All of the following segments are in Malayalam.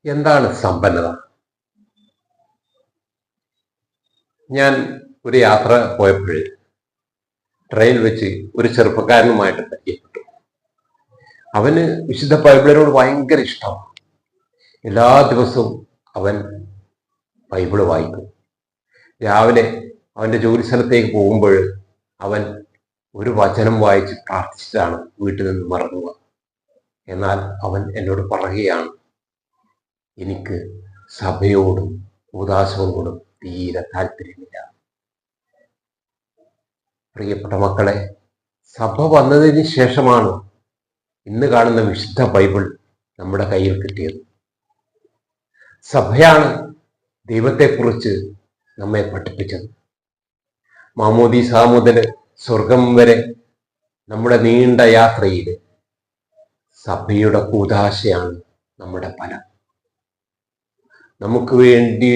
എന്താണ് സമ്പന്നത? ഞാൻ ഒരു യാത്ര പോയപ്പോൾ ട്രെയിൻ വെച്ച് ഒരു ചെറുപ്പക്കാരനുമായിട്ട് പരിചയപ്പെട്ടു. അവന് വിശുദ്ധ ബൈബിളിനോട് ഭയങ്കര ഇഷ്ടമാണ്. എല്ലാ ദിവസവും അവൻ ബൈബിള് വായിക്കും. രാവിലെ അവൻ്റെ ജോലി സ്ഥലത്തേക്ക് പോകുമ്പോൾ അവൻ ഒരു വചനം വായിച്ച് പ്രാർത്ഥിച്ചിട്ടാണ് വീട്ടിൽ നിന്ന് മടങ്ങുക. എന്നാൽ അവൻ എന്നോട് പറയുകയാണ്, എനിക്ക് സഭയോടും ഉദാസങ്ങളോടും തീരെ താല്പര്യമില്ല. പ്രിയപ്പെട്ട മക്കളെ, സഭ വന്നതിന് ശേഷമാണ് ഇന്ന് കാണുന്ന വിശുദ്ധ ബൈബിൾ നമ്മുടെ കയ്യിൽ കിട്ടിയത്. സഭയാണ് ദൈവത്തെക്കുറിച്ച് നമ്മെ പഠിപ്പിച്ചത്. മാമോദീസ മുതൽ സ്വർഗം വരെ നമ്മുടെ നീണ്ട യാത്രയിൽ സഭയുടെ കൂദാശയാണ് നമ്മുടെ ഫലം. നമുക്ക് വേണ്ടി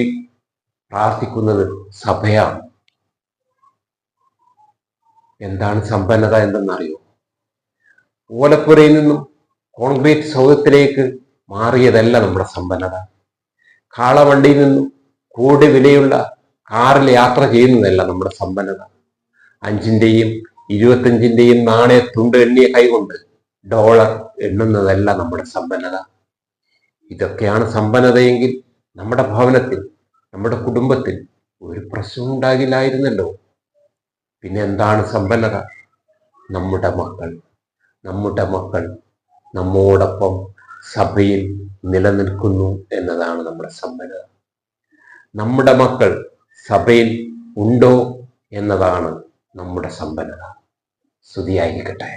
പ്രാർത്ഥിക്കുന്നത് സഭയാണ്. എന്താണ് സമ്പന്നത എന്തെന്നറിയോ? ഓലപ്പുരയിൽ നിന്നും കോൺക്രീറ്റ് സൗധത്തിലേക്ക് മാറിയതല്ല നമ്മുടെ സമ്പന്നത. കാളവണ്ടിയിൽ നിന്നും കൂടി വിലയുള്ള കാറിൽ യാത്ര ചെയ്യുന്നതല്ല നമ്മുടെ സമ്പന്നത. 5-ന്റെയും 25-ന്റെയും നാണയത്തുണ്ട് എണ്ണിയ കൈകൊണ്ട് ഡോളർ എണ്ണുന്നതല്ല നമ്മുടെ സമ്പന്നത. ഇതൊക്കെയാണ് സമ്പന്നതയെങ്കിൽ നമ്മുടെ ഭവനത്തിൽ, നമ്മുടെ കുടുംബത്തിൽ ഒരു പ്രശ്നം ഉണ്ടാകില്ലായിരുന്നല്ലോ. പിന്നെ എന്താണ് സമ്പന്നത? നമ്മുടെ മക്കൾ നമ്മോടൊപ്പം സഭയിൽ നിലനിൽക്കുന്നു എന്നതാണ് നമ്മുടെ സമ്പന്നത. നമ്മുടെ മക്കൾ സഭയിൽ ഉണ്ടോ എന്നതാണ് നമ്മുടെ സമ്പന്നത. സ്തുതിയായിരിക്കട്ടെ.